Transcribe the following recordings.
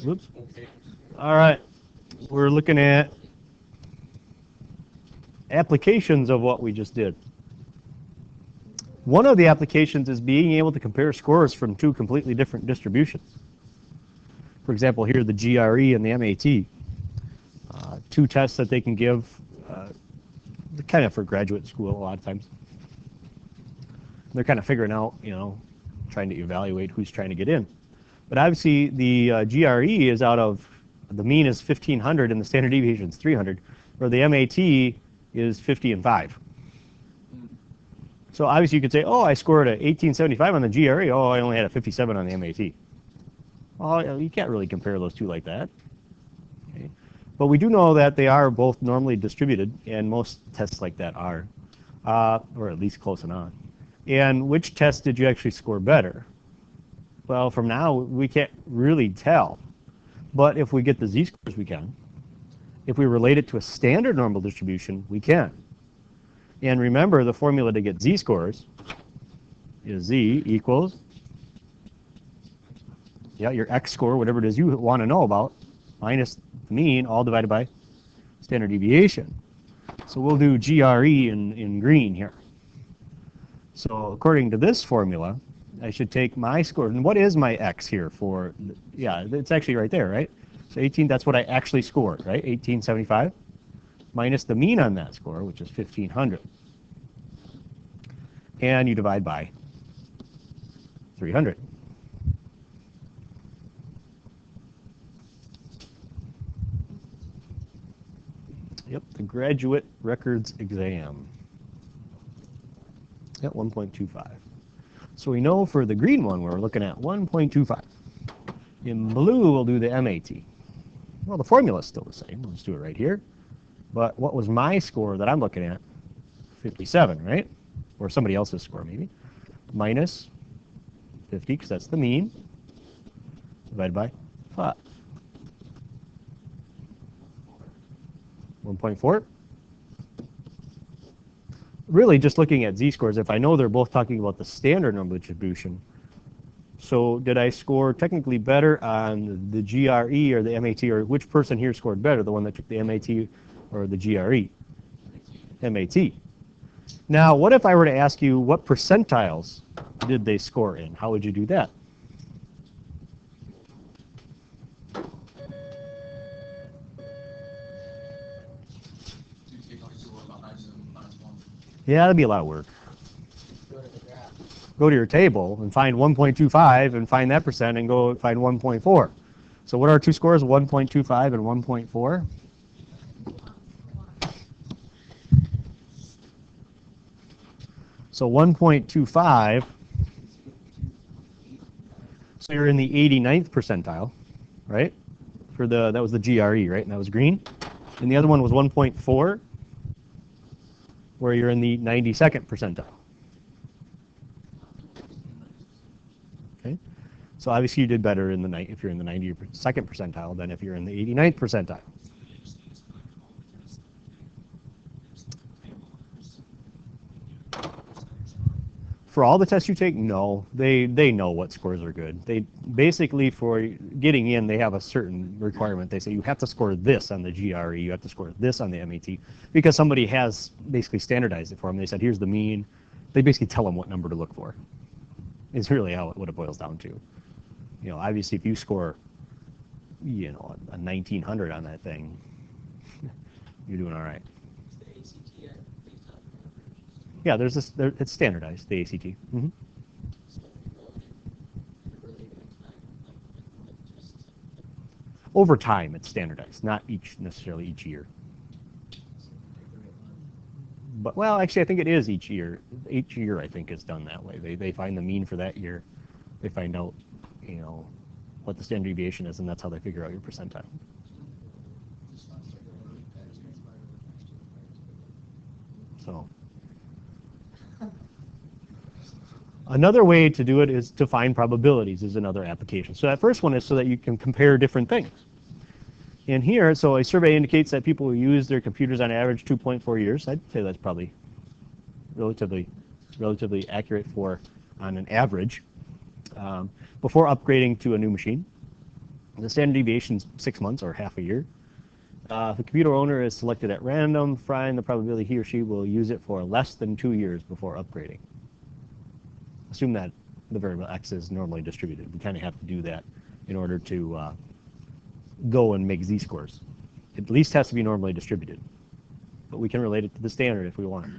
Whoops. All right. We're looking at applications of what we just did. One of the applications is being able to compare scores from two completely different distributions. For example, here the GRE and the MAT, two tests that they can give, kind of for graduate school a lot of times. They're kind of figuring out, trying to evaluate who's trying to get in. But obviously the GRE is out of, the mean is 1,500 and the standard deviation is 300, where the MAT is 50 and 5. So obviously you could say, oh, I scored a 1875 on the GRE. Oh, I only had a 57 on the MAT. Well, you can't really compare those two like that. Okay. But we do know that they are both normally distributed, and most tests like that are, or at least close enough. And which test did you actually score better? Well, from now, we can't really tell. But if we get the z-scores, we can. If we relate it to a standard normal distribution, we can. And remember, the formula to get z-scores is z equals, your x score, whatever it is you want to know about, minus the mean, all divided by standard deviation. So we'll do GRE in green here. So according to this formula, I should take my score. And what is my x here for? Yeah, it's actually right there, right? So 18, that's what I actually scored, right? 1875 minus the mean on that score, which is 1,500. And you divide by 300. Yep, the graduate records exam. Yep, 1.25. So we know for the green one, we're looking at 1.25. In blue, we'll do the MAT. Well, the formula is still the same. Let's do it right here. But what was my score that I'm looking at? 57, right? Or somebody else's score, maybe. Minus 50, because that's the mean, divided by 5. 1.4. Really, just looking at z-scores, if I know they're both talking about the standard normal distribution, so did I score technically better on the GRE or the MAT, or which person here scored better, the one that took the MAT or the GRE? MAT. Now, what if I were to ask you what percentiles did they score in? How would you do that? Yeah, that'd be a lot of work. Go to your table and find 1.25 and find that percent and go find 1.4. So what are our two scores, 1.25 and 1.4? So 1.25, so you're in the 89th percentile, right? That was the GRE, right? And that was green. And the other one was 1.4, where you're in the 92nd percentile. Okay, so obviously you did better in if you're in the 92nd percentile than if you're in the 89th percentile. For all the tests you take, no, they know what scores are good. They basically, for getting in, they have a certain requirement. They say you have to score this on the GRE, you have to score this on the MAT, because somebody has basically standardized it for them. They said, here's the mean. They basically tell them what number to look for. It's really what it boils down to. Obviously, if you score, a 1900 on that thing, you're doing all right. Yeah, there's this. It's standardized, the ACT. Mm-hmm. Over time, it's standardized, not necessarily each year. But well, actually, I think it is each year. Each year, I think, is done that way. They find the mean for that year. They find out, what the standard deviation is, and that's how they figure out your percentile. So. Another way to do it is to find probabilities is another application. So that first one is so that you can compare different things. And here, so a survey indicates that people who use their computers on average 2.4 years. I'd say that's probably relatively accurate on an average, before upgrading to a new machine. The standard deviation is 6 months or half a year. If the computer owner is selected at random, find the probability he or she will use it for less than 2 years before upgrading. Assume that the variable x is normally distributed. We kind of have to do that in order to go and make z-scores. It at least has to be normally distributed. But we can relate it to the standard if we want.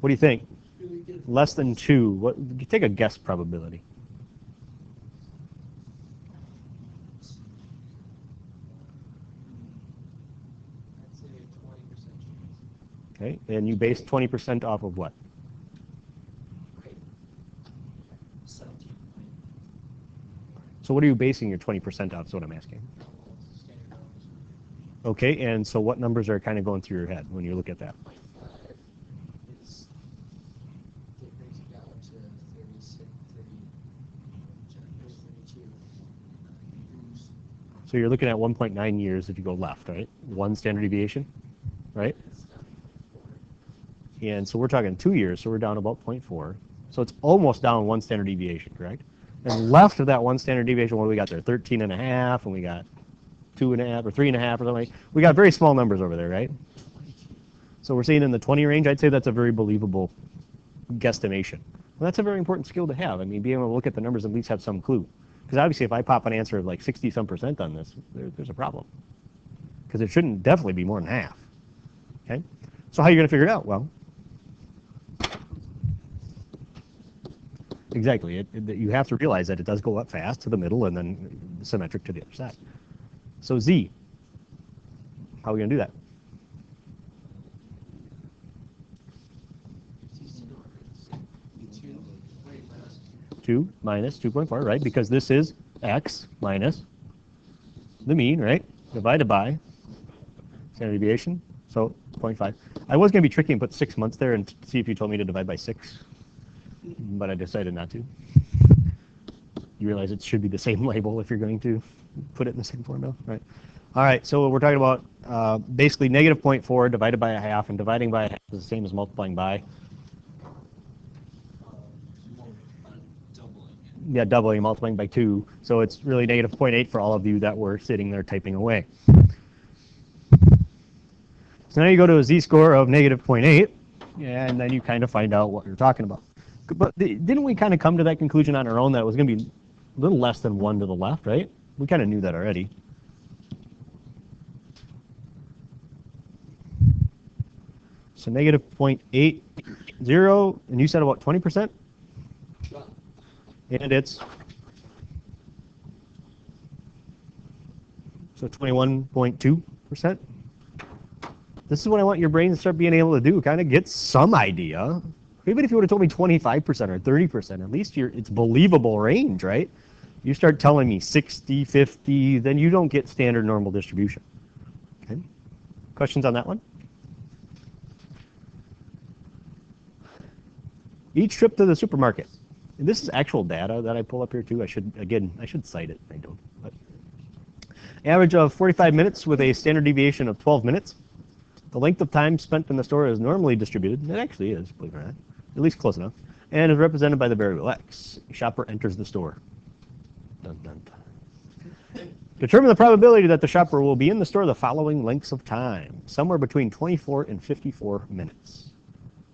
What do you think? Less than 2. What? Take a guess probability. I'd say 20% chance. Okay, and you base 20% off of what? Right. 17. So what are you basing your 20% off is what I'm asking. Standard numbers. Okay, and so what numbers are kind of going through your head when you look at that? 0.5 is, it brings it down to 36, 32. So you're looking at 1.9 years if you go left, right? 1 standard deviation, right? And so we're talking 2 years, so we're down about 0.4. So it's almost down 1 standard deviation, correct? And left of that 1 standard deviation, what do we got there? 13.5, and we got 2.5 or 3.5 or something. We got very small numbers over there, right? So we're seeing in the 20 range. I'd say that's a very believable guesstimation. Well, that's a very important skill to have. I mean, being able to look at the numbers and at least have some clue. Because obviously, if I pop an answer of like 60-some% on this, there's a problem. Because it shouldn't definitely be more than half. Okay? So how are you going to figure it out? Well, exactly. You have to realize that it does go up fast to the middle and then symmetric to the other side. So Z, how are we going to do that? Two minus 2.4, right? Because this is x minus the mean, right? Divided by standard deviation, so 0.5. I was going to be tricky and put 6 months there and see if you told me to divide by 6, but I decided not to. You realize it should be the same label if you're going to put it in the same formula, right? All right, so we're talking about basically negative 0.4 divided by a half, and dividing by a half is the same as multiplying by. Yeah, doubling, multiplying by 2. So it's really negative 0.8 for all of you that were sitting there typing away. So now you go to a z-score of negative 0.8, and then you kind of find out what you're talking about. But didn't we kind of come to that conclusion on our own that it was going to be a little less than 1 to the left, right? We kind of knew that already. So negative 0.80, and you said about 20%? And it's so 21.2%. This is what I want your brain to start being able to do, kind of get some idea. Even if you would have told me 25% or 30%, at least it's believable range, right? You start telling me 60, 50, then you don't get standard normal distribution. Okay. Questions on that one? Each trip to the supermarket. And this is actual data that I pull up here too. I should cite it. I don't. But average of 45 minutes with a standard deviation of 12 minutes. The length of time spent in the store is normally distributed. It actually is, believe it or not. At least close enough. And is represented by the variable x. A shopper enters the store. Dun, dun, dun. Determine the probability that the shopper will be in the store the following lengths of time. Somewhere between 24 and 54 minutes.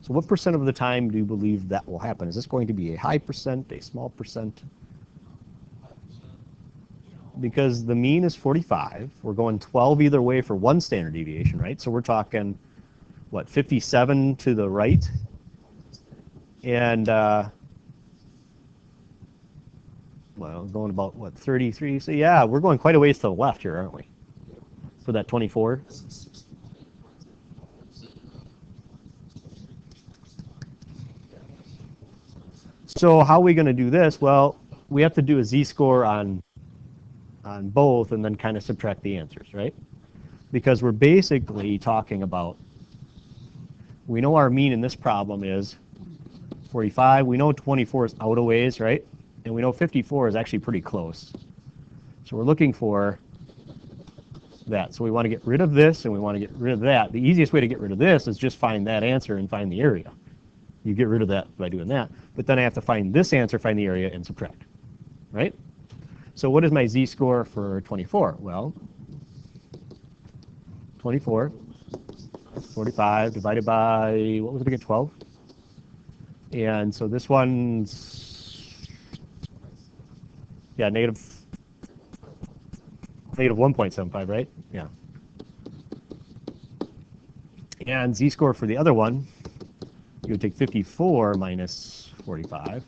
So what percent of the time do you believe that will happen? Is this going to be a high percent, a small percent? Because the mean is 45. We're going 12 either way for 1 standard deviation, right? So we're talking, what, 57 to the right? And, well, going about, what, 33? So yeah, we're going quite a ways to the left here, aren't we? For that 24? So how are we going to do this? Well, we have to do a z-score on both and then kind of subtract the answers, right? Because we're basically talking about, we know our mean in this problem is 45. We know 24 is out a ways, right? And we know 54 is actually pretty close. So we're looking for that. So we want to get rid of this and we want to get rid of that. The easiest way to get rid of this is just find that answer and find the area. You get rid of that by doing that. But then I have to find this answer, find the area, and subtract. right? So what is my z-score for 24? Well, 24, 45 divided by, what was it again, 12? And so this one's, yeah, negative 1.75, right? Yeah. And z-score for the other one, you would take 54 minus 45.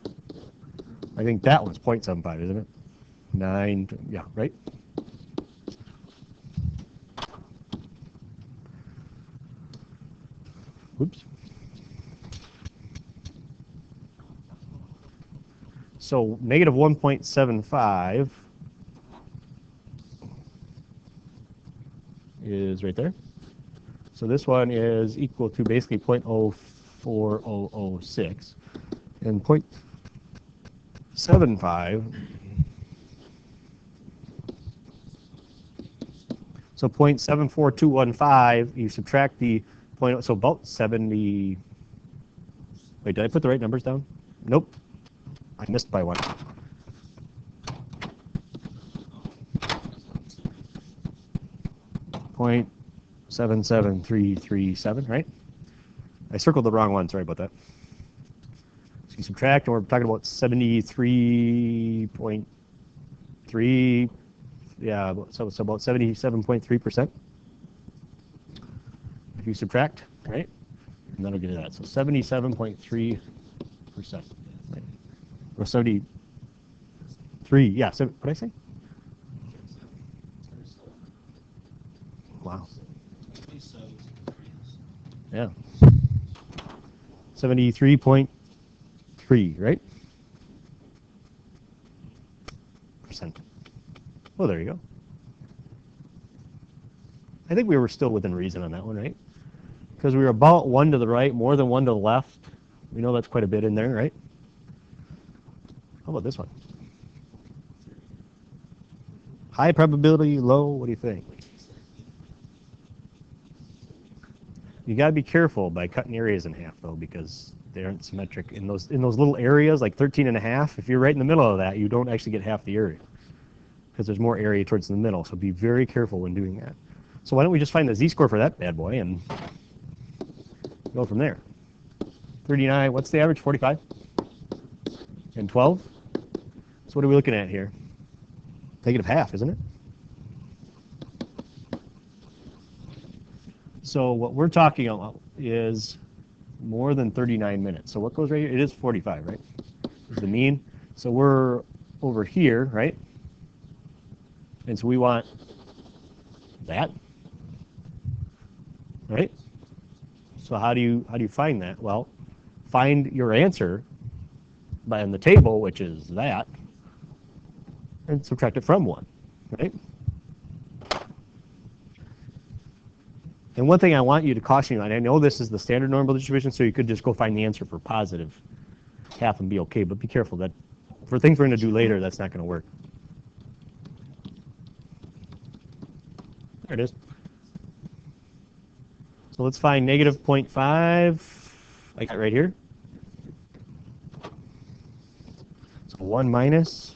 I think that one's 0.75, isn't it? 9, yeah, right? Oops. So negative 1.75 is right there. So this one is equal to basically 0.04006. And 0.75, so 0.74215, you subtract the point, so about 70, wait, did I put the right numbers down? Nope, I missed by one. Point 77337, right? I circled the wrong one, sorry about that. So you subtract, and we're talking about 73.3, yeah, so it's about 77.3%. If you subtract, right? And that'll get you that. So 77.3%. Right? Or 73, yeah, so, what did I say? Wow. Yeah. 73.3, right? Percent. Oh, there you go. I think we were still within reason on that one, right? Because we were about 1 to the right, more than 1 to the left. We know that's quite a bit in there, right? How about this one? High probability, low, what do you think? You got to be careful by cutting areas in half, though, because they aren't symmetric. In those little areas, like 13.5, if you're right in the middle of that, you don't actually get half the area because there's more area towards the middle. So be very careful when doing that. So why don't we just find the z-score for that bad boy and go from there. 39, what's the average? 45? And 12? So what are we looking at here? Negative half, isn't it? So what we're talking about is more than 39 minutes. So what goes right here? It is 45, right? Is the mean. So we're over here, right? And so we want that, right? So how do you find that? Well, find your answer by in the table, which is that, and subtract it from 1, right? And one thing I want you to caution you on, I know this is the standard normal distribution, so you could just go find the answer for positive half and be okay, but be careful that for things we're going to do later, that's not going to work. There it is. So let's find negative 0.5, like that right here. So 1 minus.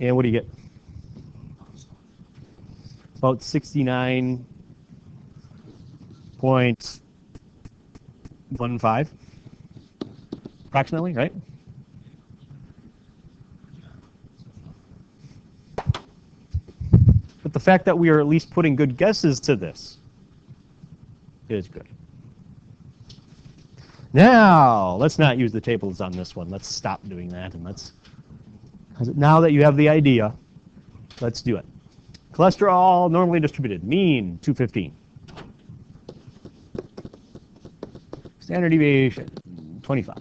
And what do you get? About 69.15, approximately, right? But the fact that we are at least putting good guesses to this is good. Now, let's not use the tables on this one. Let's stop doing that, and now that you have the idea, let's do it. Cholesterol normally distributed, mean 215. Standard deviation 25.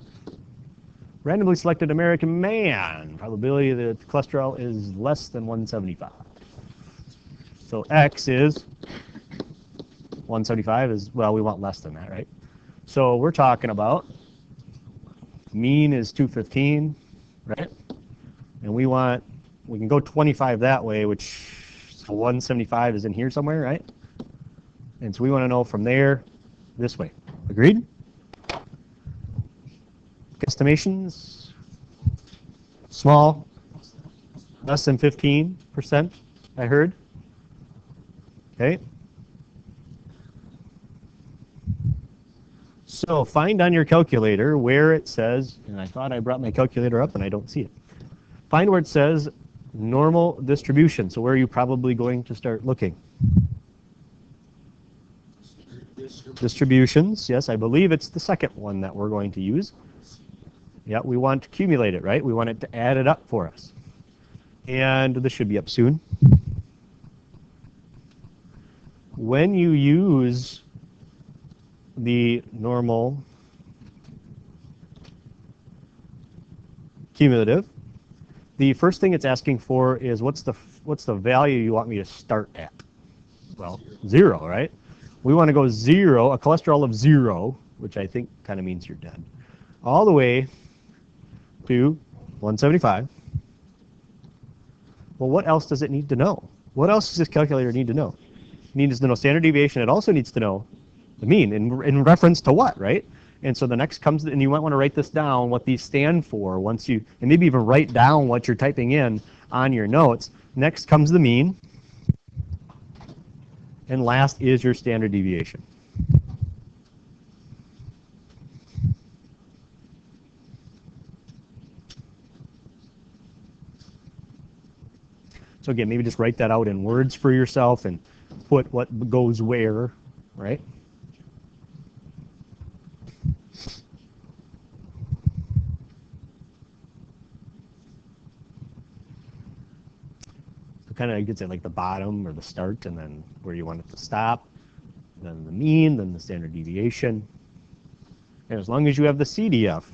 Randomly selected American man, probability that cholesterol is less than 175. So X is 175 is, well, we want less than that, right? So we're talking about mean is 215, right? And we can go 25 that way, which so 175 is in here somewhere, right? And so we want to know from there this way. Agreed? Estimations? Small, less than 15%, I heard. Okay. So find on your calculator where it says, and I thought I brought my calculator up and I don't see it. Find where it says normal distribution. So where are you probably going to start looking? Distributions. Yes, I believe it's the second one that we're going to use. Yeah, we want to accumulate it, right? We want it to add it up for us. And this should be up soon. When you use the normal cumulative, the first thing it's asking for is what's the value you want me to start at? Well, 0, right? We want to go 0, a cholesterol of 0, which I think kind of means you're dead, all the way to 175. Well, what else does it need to know? What else does this calculator need to know? It needs to know standard deviation. It also needs to know the mean in reference to what, right? And so the next comes, and you might want to write this down, what these stand for once you, and maybe even write down what you're typing in on your notes. Next comes the mean. And last is your standard deviation. So again, maybe just write that out in words for yourself and put what goes where, right? So kind of gets at like the bottom or the start, and then where you want it to stop, then the mean, then the standard deviation. And as long as you have the CDF,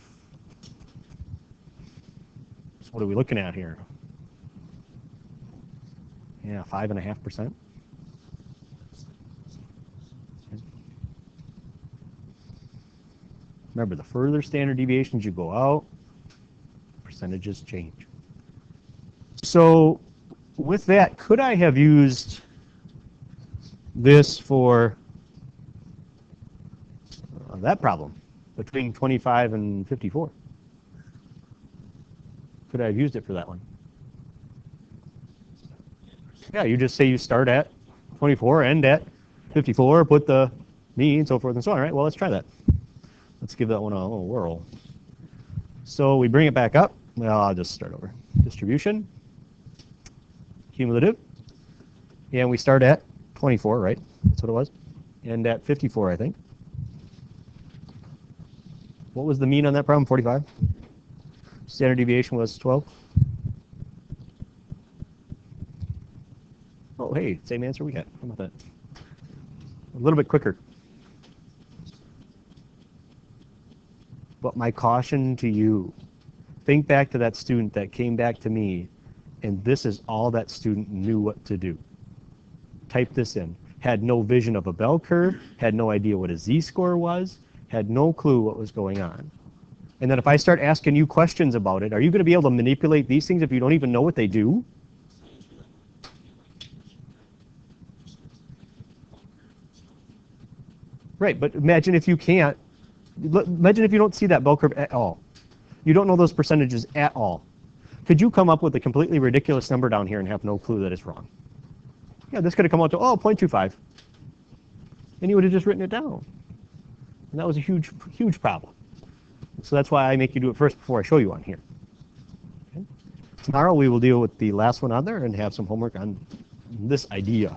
so what are we looking at here? Yeah, 5.5%. Remember, the further standard deviations you go out, percentages change. So with that, could I have used this for that problem between 25 and 54? Could I have used it for that one? Yeah, you just say you start at 24, end at 54, put the mean, so forth and so on, right? Well, let's try that. Let's give that one a little whirl. So we bring it back up. Well, I'll just start over. Distribution, cumulative, and we start at 24, right? That's what it was. And at 54, I think. What was the mean on that problem? 45? Standard deviation was 12? Oh, hey, same answer we got. How about that? A little bit quicker. But my caution to you, think back to that student that came back to me, and this is all that student knew what to do. Type this in. Had no vision of a bell curve, had no idea what a z-score was, had no clue what was going on. And then if I start asking you questions about it, are you going to be able to manipulate these things if you don't even know what they do? Right, but imagine if you can't. Imagine if you don't see that bell curve at all. You don't know those percentages at all. Could you come up with a completely ridiculous number down here and have no clue that it's wrong? Yeah, this could have come out to, 0.25. And you would have just written it down. And that was a huge, huge problem. So that's why I make you do it first before I show you on here. Okay? Tomorrow we will deal with the last one on there and have some homework on this idea.